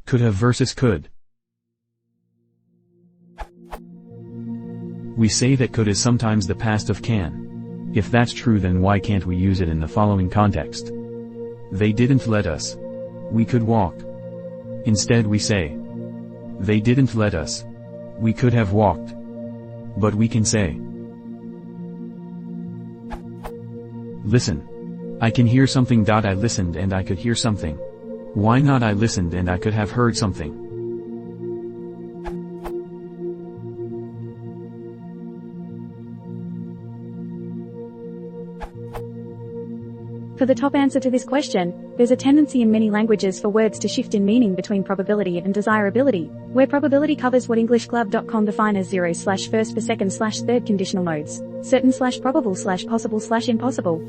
Could have versus could. We say that could is sometimes the past of can. If that's true, then why can't we use it in the following context? They didn't let us. We could walk. Instead we say, they didn't let us. We could have walked. But we can say, listen. I can hear something. I listened and I could hear something. Why not I listened and I could have heard something? For the top answer to this question, there's a tendency in many languages for words to shift in meaning between probability and desirability, where probability covers what EnglishClub.com define as 0/first per second/third conditional modes, certain/probable/possible/impossible.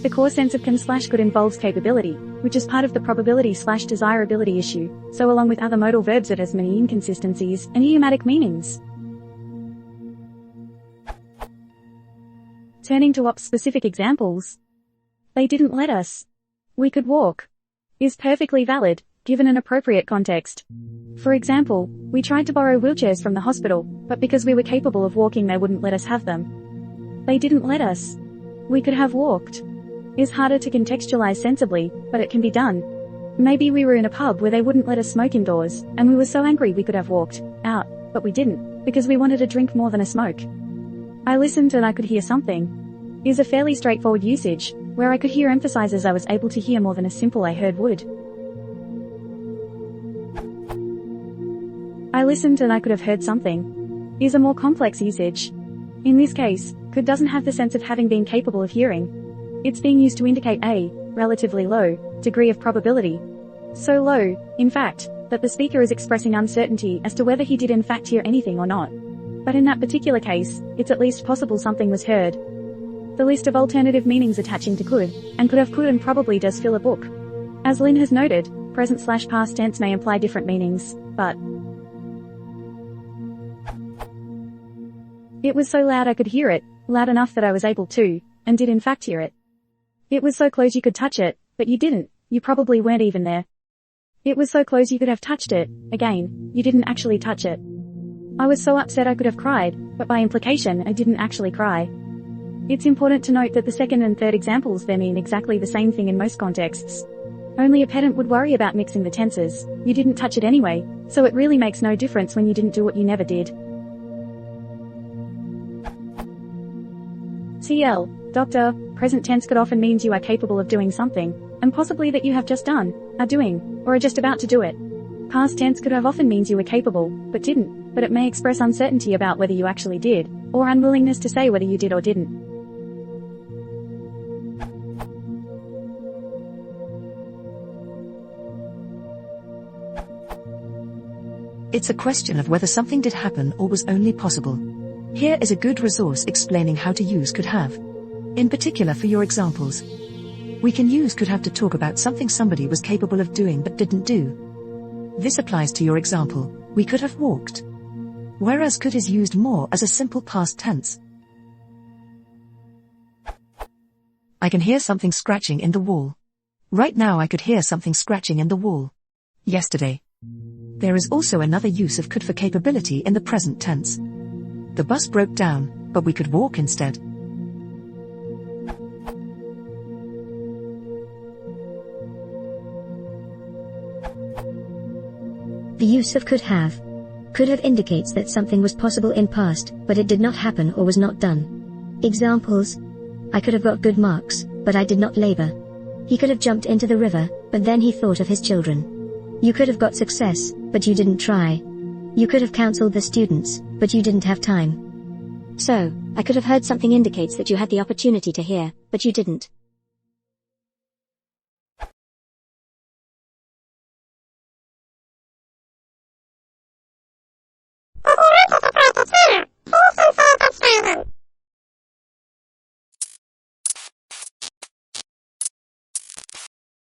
The core sense of can/could involves capability, which is part of the probability/desirability issue, so along with other modal verbs it has many inconsistencies and idiomatic meanings. Turning to specific examples, they didn't let us. We could walk. Is perfectly valid, given an appropriate context. For example, we tried to borrow wheelchairs from the hospital, but because we were capable of walking they wouldn't let us have them. They didn't let us. We could have walked. Is harder to contextualize sensibly, but it can be done. Maybe we were in a pub where they wouldn't let us smoke indoors, and we were so angry we could have walked out, but we didn't, because we wanted a drink more than a smoke. I listened and I could hear something. Is a fairly straightforward usage, where I could hear emphasizes I was able to hear more than a simple I heard would. I listened and I could have heard something. Is a more complex usage. In this case, could doesn't have the sense of having been capable of hearing. It's being used to indicate a relatively low degree of probability. So low, in fact, that the speaker is expressing uncertainty as to whether he did in fact hear anything or not. But in that particular case, it's at least possible something was heard. The list of alternative meanings attaching to could have could and probably does fill a book. As Lynn has noted, present/past tense may imply different meanings, but it was so loud I could hear it, loud enough that I was able to, and did in fact hear it. It was so close you could touch it, but you didn't, you probably weren't even there. It was so close you could have touched it, again, you didn't actually touch it. I was so upset I could have cried, but by implication I didn't actually cry. It's important to note that the second and third examples there mean exactly the same thing in most contexts. Only a pedant would worry about mixing the tenses. You didn't touch it anyway, so it really makes no difference when you didn't do what you never did. TL, Doctor, present tense could often means you are capable of doing something, and possibly that you have just done, are doing, or are just about to do it. Past tense could have often means you were capable, but didn't, but it may express uncertainty about whether you actually did, or unwillingness to say whether you did or didn't. It's a question of whether something did happen or was only possible. Here is a good resource explaining how to use could have. In particular for your examples. We can use could have to talk about something somebody was capable of doing but didn't do. This applies to your example, we could have walked. Whereas could is used more as a simple past tense. I can hear something scratching in the wall. Right now I could hear something scratching in the wall. Yesterday. There is also another use of could for capability in the present tense. The bus broke down, but we could walk instead. The use of could have. Could have indicates that something was possible in past, but it did not happen or was not done. Examples. I could have got good marks, but I did not labor. He could have jumped into the river, but then he thought of his children. You could have got success, but you didn't try. You could have counseled the students, but you didn't have time. So, I could have heard something indicates that you had the opportunity to hear, but you didn't.